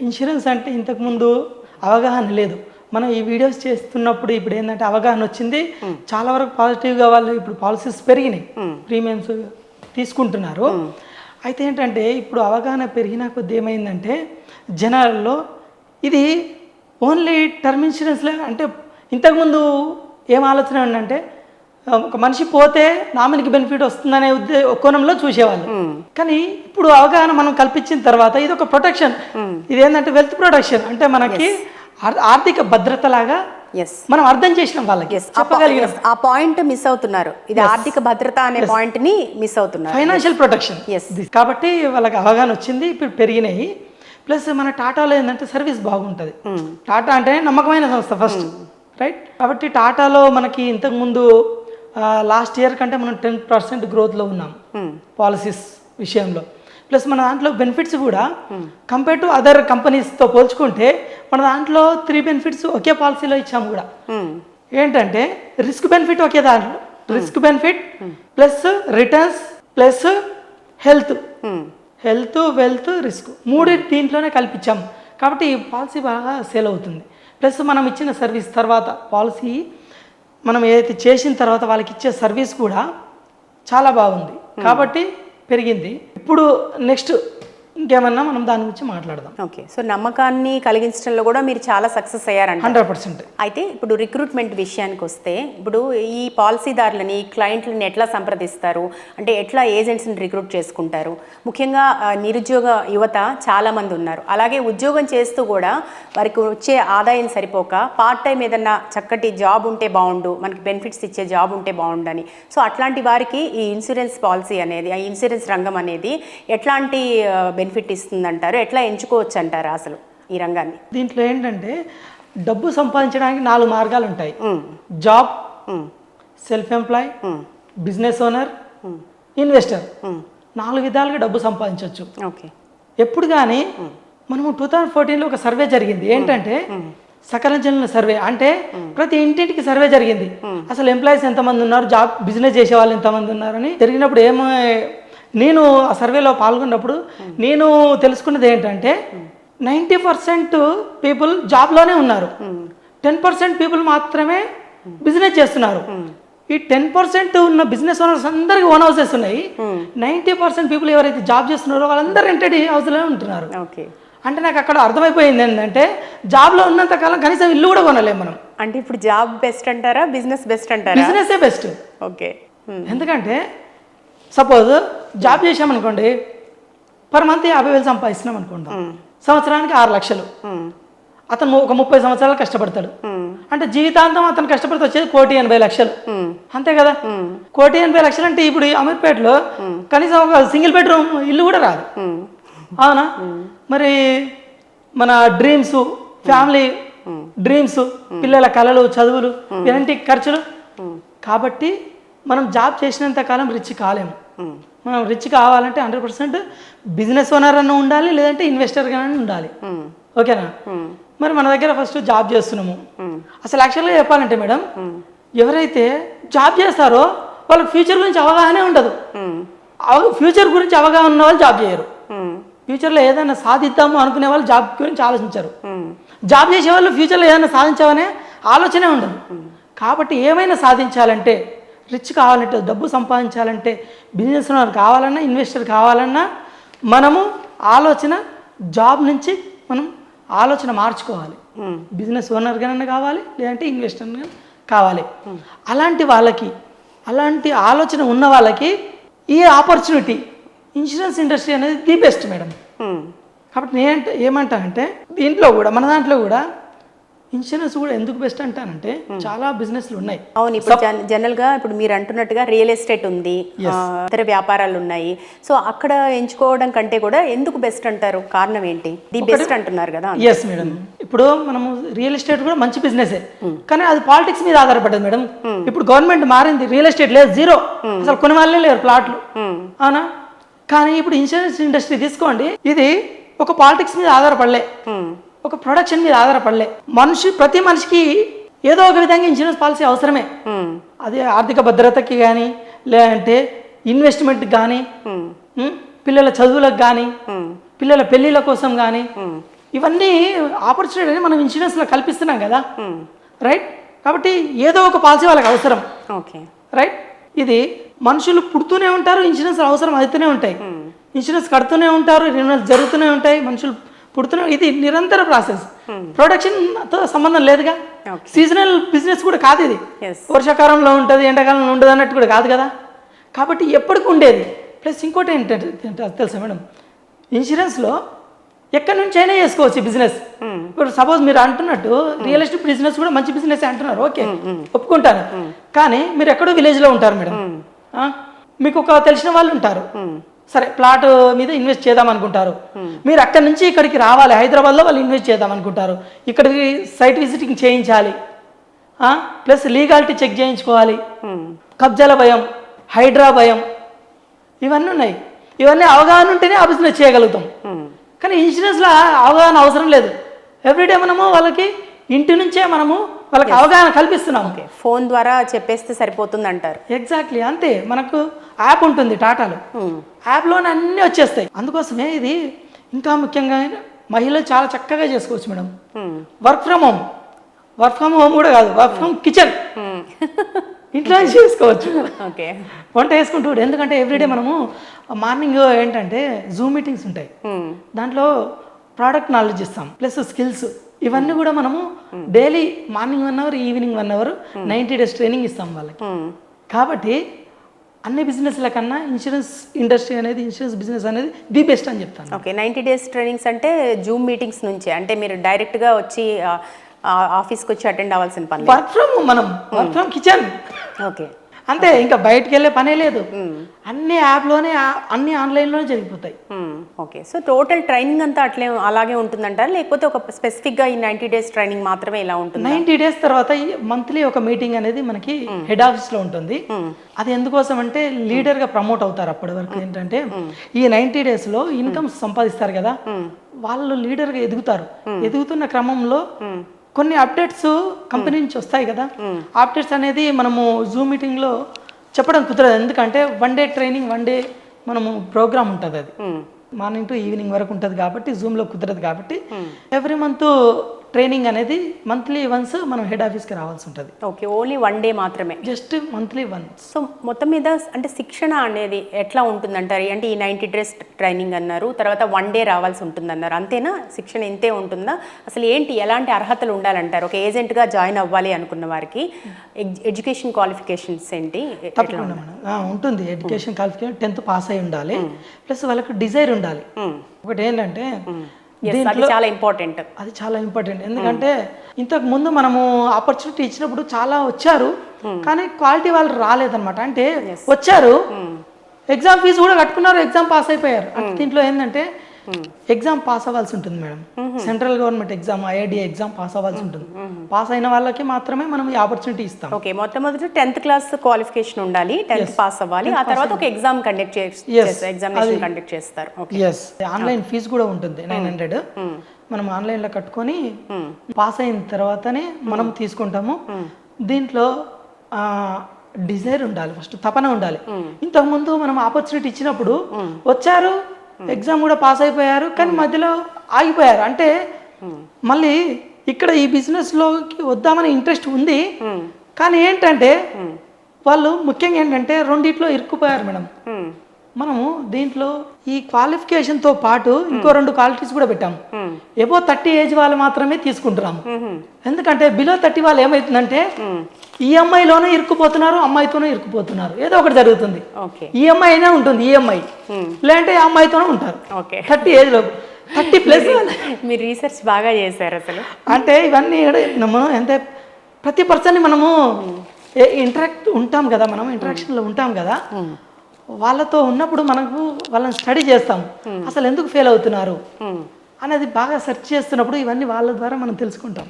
Insurance అంటే ఇంతకుముందు అవగాహన లేదు. మనం ఈ వీడియోస్ చేస్తున్నప్పుడు ఇప్పుడు ఏంటంటే అవగాహన వచ్చింది. చాలా వరకు పాజిటివ్గా వాళ్ళు ఇప్పుడు పాలసీస్ పెరిగినాయి, ప్రీమియమ్స్ తీసుకుంటున్నారు. అయితే ఏంటంటే ఇప్పుడు అవగాహన పెరిగిన కొద్ది ఏమైందంటే జనాల్లో ఇది ఓన్లీ టర్మ్ ఇన్సూరెన్స్లే అంటే ఇంతకుముందు ఏం ఆలోచన ఉందంటే ఒక మనిషి పోతే నామినీకి బెనిఫిట్ వస్తుందనే కోణంలో చూసేవాళ్ళు. కానీ ఇప్పుడు అవగాహన మనం కల్పించిన తర్వాత ఇది ఒక ప్రొటెక్షన్, ఇది ఏంటంటే వెల్త్ ప్రొటెక్షన్ అంటే మనకి ఆర్థిక భద్రత లాగా మనం అర్థం చేసినాం వాళ్ళకి. ఆ పాయింట్ మిస్ అవుతున్నారు, ఇది ఆర్థిక భద్రత అనే పాయింట్ ని మిస్ అవుతున్నారు, ఫైనాన్షియల్ ప్రొటెక్షన్. కాబట్టి వాళ్ళకి అవగాహన వచ్చింది, ఇప్పుడు పెరిగినాయి. ప్లస్ మన టాటాలో ఏంటంటే సర్వీస్ బాగుంటుంది. టాటా అంటే నమ్మకమైన సంస్థ ఫస్ట్, రైట్? కాబట్టి టాటాలో మనకి ఇంతకుముందు లాస్ట్ ఇయర్ కంటే మనం 10% గ్రోత్లో ఉన్నాం పాలసీస్ విషయంలో. ప్లస్ మన దాంట్లో బెనిఫిట్స్ కూడా కంపేర్ టు అదర్ కంపెనీస్తో పోల్చుకుంటే మన దాంట్లో 3 బెనిఫిట్స్ ఒకే పాలసీలో ఇచ్చాము కూడా. ఏంటంటే రిస్క్ బెనిఫిట్ ఒకే దాంట్లో, risk benefit plus returns plus health, wealth, risk 3 దీంట్లోనే కల్పించాము. కాబట్టి ఈ పాలసీ బాగా సేల్ అవుతుంది. ప్లస్ మనం ఇచ్చిన సర్వీస్ తర్వాత పాలసీ మనం ఏదైతే చేసిన తర్వాత వాళ్ళకి ఇచ్చే సర్వీస్ కూడా చాలా బాగుంది కాబట్టి పెరిగింది. ఇప్పుడు నెక్స్ట్ ఇంకేమన్నా మనం దాని గురించి మాట్లాడదాం. ఓకే, సో నమ్మకాన్ని కలిగించడంలో కూడా మీరు చాలా సక్సెస్ అయ్యారంట. 100%. అయితే ఇప్పుడు రిక్రూట్మెంట్ విషయానికి వస్తే ఇప్పుడు ఈ పాలసీదారులని క్లయింట్లని ఎట్లా సంప్రదిస్తారు, అంటే ఎట్లా ఏజెంట్స్ని రిక్రూట్ చేసుకుంటారు? ముఖ్యంగా నిరుద్యోగ యువత చాలామంది ఉన్నారు, అలాగే ఉద్యోగం చేస్తూ కూడా వారికి వచ్చే ఆదాయం సరిపోక పార్ట్ టైం ఏదన్నా చక్కటి జాబ్ ఉంటే బాగుండు, మనకి బెనిఫిట్స్ ఇచ్చే జాబ్ ఉంటే బాగుండు అని. సో అట్లాంటి వారికి ఈ ఇన్సూరెన్స్ పాలసీ అనేది, ఆ ఇన్సూరెన్స్ రంగం అనేది ఎట్లాంటి బెనిఫిట్ ఇస్తుందంటారు, ఎట్లా ఎంచుకోవచ్చు అంటారు అసలు ఈ రంగాన్ని? దీంట్లో ఏంటంటే డబ్బు సంపాదించడానికి 4 మార్గాలు ఉంటాయి. Job, self employee, business owner, investor. 4 విధాలుగా డబ్బు సంపాదించవచ్చు. ఓకే. ఎప్పుడు కానీ మనము 2014లో ఒక సర్వే జరిగింది. ఏంటంటే సకల జనుల సర్వే, అంటే ప్రతి ఇంటింటికి సర్వే జరిగింది. అసలు ఎంప్లాయీస్ ఎంతమంది ఉన్నారు, జాబ్ బిజినెస్ చేసే వాళ్ళు ఎంతమంది ఉన్నారని జరిగినప్పుడు నేను ఆ సర్వేలో పాల్గొన్నప్పుడు నేను తెలుసుకున్నది ఏంటంటే 90% పీపుల్ జాబ్లోనే ఉన్నారు, 10% పీపుల్ మాత్రమే బిజినెస్ చేస్తున్నారు. ఈ 10% ఉన్న బిజినెస్ ఓనర్స్ అందరికీ ఓన్ హౌసెస్ ఉన్నాయి. 90% పీపుల్ ఎవరైతే జాబ్ చేస్తున్నారో వాళ్ళందరూ రెంటెడ్ హౌస్లోనే ఉంటున్నారు. అంటే నాకు అక్కడ అర్థమైపోయింది ఏంటంటే జాబ్లో ఉన్నంత కాలం కనీసం ఇల్లు కూడా కొనలేము మనం. అంటే ఇప్పుడు జాబ్ బెస్ట్ అంటారా, బిజినెస్ బెస్ట్ అంటారా? బిజినెస్సే బెస్ట్. ఓకే. ఎందుకంటే సపోజ్ జాబ్ చేసామనుకోండి, పర్ మంత్ 50,000 సంపాదిస్తున్నాం అనుకుంటాం, సంవత్సరానికి 6 లక్షలు. అతను ఒక 30 సంవత్సరాలు కష్టపడతాడు అంటే జీవితాంతం అతను కష్టపడితే వచ్చేది 1,80,00,000. అంతే కదా, 1,80,00,000 అంటే ఇప్పుడు అమీర్పేటలో కనీసం ఒక సింగిల్ బెడ్రూమ్ ఇల్లు కూడా రాదు, అవునా? మరి మన డ్రీమ్స్, ఫ్యామిలీ డ్రీమ్స్, పిల్లల కళలు, చదువులు, ఇలాంటి ఖర్చులు. కాబట్టి మనం జాబ్ చేసినంత కాలం రిచ్ కాలేము. మనం రిచ్ కావాలంటే 100% బిజినెస్ ఓనర్ అన్న ఉండాలి, లేదంటే ఇన్వెస్టర్ గానే ఉండాలి. ఓకేనా? మరి మన దగ్గర ఫస్ట్ జాబ్ చేస్తున్నాము. అసలు యాక్చువల్గా చెప్పాలంటే మేడం, ఎవరైతే జాబ్ చేస్తారో వాళ్ళకి ఫ్యూచర్ గురించి అవగాహనే ఉండదు. ఫ్యూచర్ గురించి అవగాహన ఉన్న వాళ్ళు జాబ్ చేయరు. ఫ్యూచర్లో ఏదైనా సాధిద్దాము అనుకునే వాళ్ళు జాబ్ గురించి ఆలోచించారు. జాబ్ చేసే వాళ్ళు ఫ్యూచర్లో ఏదైనా సాధించామనే ఆలోచనే ఉండదు. కాబట్టి ఏమైనా సాధించాలంటే, రిచ్ కావాలంటే, డబ్బు సంపాదించాలంటే, బిజినెస్ ఓనర్ కావాలన్నా, ఇన్వెస్టర్ కావాలన్నా మనము ఆలోచన జాబ్ నుంచి మనం ఆలోచన మార్చుకోవాలి. బిజినెస్ ఓనర్గానైనా కావాలి, లేదంటే ఇన్వెస్టర్గా కావాలి. అలాంటి వాళ్ళకి, అలాంటి ఆలోచన ఉన్న వాళ్ళకి ఈ ఆపర్చునిటీ ఇన్సూరెన్స్ ఇండస్ట్రీ అనేది ది బెస్ట్ మేడం. కాబట్టి నేను ఏమంటానంటే దీంట్లో కూడా, మన దాంట్లో కూడా ఇన్సూరెన్స్ కూడా ఎందుకు బెస్ట్ అంటానంటే చాలా బిజినెస్లు ఉన్నాయి. అవును, ఇప్పుడు జనరల్గా ఇప్పుడు మీరు అంటున్నట్టుగా రియల్ ఎస్టేట్ ఉంది, ఇతర వ్యాపారాలు ఉన్నాయి. సో అక్కడ ఎంచుకోవడం కంటే కూడా ఎందుకు బెస్ట్ అంటారు? కారణం ఏంటి? ది బెస్ట్ అంటున్నారు కదా. ఎస్ మేడం, ఇప్పుడు మనము రియల్ ఎస్టేట్ కూడా మంచి బిజినెసే, కానీ అది పాలిటిక్స్ మీద ఆధారపడ్డది మేడం. ఇప్పుడు గవర్నమెంట్ మారింది, రియల్ ఎస్టేట్ లేదు, జీరో, అసలు కొన్ని వాళ్ళే లేరు ప్లాట్లు, అవునా? కానీ ఇప్పుడు ఇన్సూరెన్స్ ఇండస్ట్రీ తీసుకోండి, ఇది ఒక పాలిటిక్స్ మీద ఆధారపడలే, ఒక ప్రొడక్షన్ మీద ఆధారపడలే. ప్రతి మనిషికి ఏదో ఒక విధంగా ఇన్సూరెన్స్ పాలసీ అవసరమే. అది ఆర్థిక భద్రతకి కానీ, లేదంటే ఇన్వెస్ట్మెంట్కి కానీ, పిల్లల చదువులకు కానీ, పిల్లల పెళ్ళిళ్ళ కోసం కానీ, ఇవన్నీ ఆపర్చునిటీ మనం ఇన్సూరెన్స్లో కల్పిస్తున్నాం కదా, రైట్. కాబట్టి ఏదో ఒక పాలసీ వాళ్ళకి అవసరం, ఓకే, రైట్. ఇది మనుషులు పుడుతూనే ఉంటారు, ఇన్సూరెన్స్ అవసరం అవుతూనే ఉంటాయి, ఇన్సూరెన్స్ కడుతూనే ఉంటారు, రిన్యూవల్స్ జరుగుతూనే ఉంటాయి, మనుషులు పుడుతూనే, ఇది నిరంతర ప్రాసెస్. ప్రొడక్షన్తో సంబంధం లేదుగా, సీజనల్ బిజినెస్ కూడా కాదు ఇది. వర్షాకాలంలో ఉంటుంది, ఎండాకాలంలో ఉండదు అన్నట్టు కూడా కాదు కదా. కాబట్టి ఎప్పటికి ఉండేది. ప్లస్ ఇంకోటి ఏంటంటే తెలుసా మేడం, ఇన్సూరెన్స్లో ఎక్కడి నుంచి అయినా చేసుకోవచ్చు బిజినెస్. ఇప్పుడు సపోజ్ మీరు అంటున్నట్టు రియల్ ఎస్టేట్ బిజినెస్ కూడా మంచి బిజినెస్ అంటున్నారు, ఓకే ఒప్పుకుంటాను. కానీ మీరు ఎక్కడో విలేజ్లో ఉంటారు మేడం, మీకు ఒక తెలిసిన వాళ్ళు ఉంటారు, సరే ప్లాట్ మీద ఇన్వెస్ట్ చేద్దాం అనుకుంటారు. మీరు అక్కడి నుంచి ఇక్కడికి రావాలి, హైదరాబాద్లో వాళ్ళు ఇన్వెస్ట్ చేద్దాం అనుకుంటారు. ఇక్కడికి సైట్ విజిటింగ్ చేయించాలి, ప్లస్ లీగాలిటీ చెక్ చేయించుకోవాలి, కబ్జాల భయం, హైడ్రా భయం, ఇవన్నీ ఉన్నాయి. ఇవన్నీ అవగాహన ఉంటేనే ఆ బిజినెస్ చేయగలుగుతాం. కానీ ఇన్సూరెన్స్లో అవగాహన అవసరం లేదు. ఎవ్రీడే మనము వాళ్ళకి ఇంటి నుంచే మనము వాళ్ళకి అవగాహన కల్పిస్తున్నాము. ఫోన్ ద్వారా చెప్పేస్తే సరిపోతుంది అంటారు. ఎగ్జాక్ట్లీ అంతే. మనకు యాప్ ఉంటుంది టాటాలో, యాప్లోనే అన్నీ వచ్చేస్తాయి. అందుకోసమే ఇది ఇంకా ముఖ్యంగా మహిళలు చాలా చక్కగా చేసుకోవచ్చు మేడం. వర్క్ ఫ్రమ్ హోమ్ కూడా కాదు, వర్క్ ఫ్రమ్ కిచెన్ ఇంట్లో చేసుకోవచ్చు. ఓకే, వంట వేసుకుంటూ. ఎందుకంటే ఎవ్రీడే మనము మార్నింగ్ ఏంటంటే జూమ్ మీటింగ్స్ ఉంటాయి, దాంట్లో ప్రోడక్ట్ నాలెడ్జ్ ఇస్తాం, ప్లస్ స్కిల్స్, ఇవన్నీ కూడా మనము daily morning 1 hour, evening 1 hour 90 days training ఇస్తాం వాళ్ళకి. కాబట్టి అన్ని బిజినెస్ల కన్నా ఇన్సూరెన్స్ ఇండస్ట్రీ అనేది, ఇన్సూరెన్స్ బిజినెస్ అనేది ది బెస్ట్ అని చెప్తాను. ఓకే, 90 days ట్రైనింగ్స్ అంటే జూమ్ మీటింగ్స్ నుంచే, అంటే మీరు డైరెక్ట్గా వచ్చి ఆఫీస్కి వచ్చి అటెండ్ అవ్వాల్సిన పని, వర్క్ ఫ్రమ్ కిచెన్. ఓకే, అంతే, ఇంకా బయటకు వెళ్ళే పనే లేదు. అన్ని యాప్లోనే, అన్ని ఆన్లైన్లోనే జరిగిపోతాయి. ఓకే, సో టోటల్ ట్రైనింగ్ అంతా అలాగే ఉంటుందంటారా, లేకపోతే ఒక స్పెసిఫిక్గా ఈ 90 days ట్రైనింగ్ మాత్రమే ఇలా ఉంటుంది? 90 days తర్వాత మంత్లీ ఒక మీటింగ్ అనేది మనకి హెడ్ ఆఫీస్లో ఉంటుంది. అది ఎందుకోసం అంటే లీడర్గా ప్రమోట్ అవుతారు. అప్పటి వరకు ఏంటంటే ఈ 90 daysలో ఇన్కమ్ సంపాదిస్తారు కదా, వాళ్ళు లీడర్గా ఎదుగుతారు. ఎదుగుతున్న క్రమంలో కొన్ని అప్డేట్స్ కంపెనీ నుంచి వస్తాయి కదా, అప్డేట్స్ అనేది మనము జూమ్ మీటింగ్లో చెప్పడం కుదరదు. ఎందుకంటే 1 day ట్రైనింగ్, 1 day మనము ప్రోగ్రామ్ ఉంటుంది, అది మార్నింగ్ టు ఈవినింగ్ వరకు ఉంటుంది కాబట్టి జూమ్లో కుదరదు. కాబట్టి ఎవ్రీ మంత్ ట్రైనింగ్ అనేది మంత్లీ వన్స్ మనం హెడ్ ఆఫీస్కి రావాల్సి ఉంటుంది. ఓకే, ఓన్లీ 1 day మాత్రమే, జస్ట్ మంత్లీ వన్స్. సో మొత్తం మీద అంటే శిక్షణ అనేది ఎట్లా ఉంటుందంటారు? అంటే ఈ 90 days ట్రైనింగ్ అన్నారు, తర్వాత 1 day రావాల్సి ఉంటుందన్నారు, అంతేనా? శిక్షణ ఇంతే ఉంటుందా? అసలు ఏంటి, ఎలాంటి అర్హతలు ఉండాలంటారు ఒక ఏజెంట్గా జాయిన్ అవ్వాలి అనుకున్న వారికి? ఎడ్యుకేషన్ క్వాలిఫికేషన్స్ ఏంటి? తప్పకుండా మేడం ఉంటుంది. ఎడ్యుకేషన్ క్వాలిఫికేషన్ 10th పాస్ అయి ఉండాలి, ప్లస్ వాళ్ళకి డిజైర్ ఉండాలి. ఒకటి ఏంటంటే చాలా ఇంపార్టెంట్, అది చాలా ఇంపార్టెంట్. ఎందుకంటే ఇంతకు ముందు మనము ఆపర్చునిటీ ఇచ్చినప్పుడు చాలా వచ్చారు, కానీ క్వాలిటీ వాళ్ళు రాలేదన్నమాట. అంటే వచ్చారు, ఎగ్జామ్ ఫీజు కూడా కట్టుకున్నారు, ఎగ్జామ్ పాస్ అయిపోయారు. అంటే దీంట్లో ఏంటంటే ఎగ్జామ్ పాస్ అవ్వాల్సి ఉంటుంది madam. Central government exam, IIT exam pass అవ్వాల్సి ఉంటుంది. పాస్ అయిన వాళ్ళకి మాత్రమే మనం ఈ ఆపర్చునిటీ ఇస్తాం. ఓకే, మొట్టమొదటి 10th class క్వాలిఫికేషన్ ఉండాలి, 10th పాస్ అవ్వాలి, ఆ తర్వాత ఒక ఎగ్జామ్ కండక్ట్ ఎగ్జామినేషన్ కండక్ట్ చేస్తారు. ఎస్, ఆన్లైన్ ఫీజు కూడా ఉంటుంది 900. మనం ఆన్లైన్లో కట్టుకొని పాస్ అయిన తర్వాతనే మనం తీసుకుంటాము. దీంట్లో డిజైర్ ఉండాలి, ఫస్ట్ తపన ఉండాలి. ఇంతకుముందు మనం ఆపర్చునిటీ ఇచ్చినప్పుడు వచ్చారు, ఎగ్జామ్ కూడా పాస్ అయిపోయారు, కానీ మధ్యలో ఆగిపోయారు. అంటే మళ్ళీ ఇక్కడ ఈ బిజినెస్లోకి వద్దామని ఇంట్రెస్ట్ ఉంది, కానీ ఏంటంటే వాళ్ళు ముఖ్యంగా ఏంటంటే రెండిట్లో ఇరుక్కుపోయారు మేడం. మనము దీంట్లో ఈ క్వాలిఫికేషన్తో పాటు ఇంకో 2 క్వాలిటీస్ కూడా పెట్టాము. ఎబో 30 ఏజ్ వాళ్ళు మాత్రమే తీసుకుంటున్నాము. ఎందుకంటే బిలో 30 వాళ్ళు ఏమవుతుందంటే ఈఎంఐలోనే ఇరుక్కుపోతున్నారు, అమ్మాయితోనే ఇరుక్కుపోతున్నారు, ఏదో ఒకటి జరుగుతుంది. ఈఎంఐ అయినా ఉంటుంది, ఈఎంఐ లేదంటే అమ్మాయితోనే ఉంటారు. 30 ఏజ్లో 30+ మీరు రీసెర్చ్ బాగా చేశారు అసలు. అంటే ఇవన్నీ మనం ఎంత ప్రతి పర్సన్ని మనము ఇంటరాక్ట్ ఉంటాం కదా, మనం ఇంటరాక్షన్లో ఉంటాం కదా, వాళ్ళతో ఉన్నప్పుడు మనకు వాళ్ళని స్టడీ చేస్తాం, అసలు ఎందుకు ఫెయిల్ అవుతున్నారు అనేది బాగా సెర్చ్ చేస్తున్నప్పుడు ఇవన్నీ వాళ్ళ ద్వారా మనం తెలుసుకుంటాం.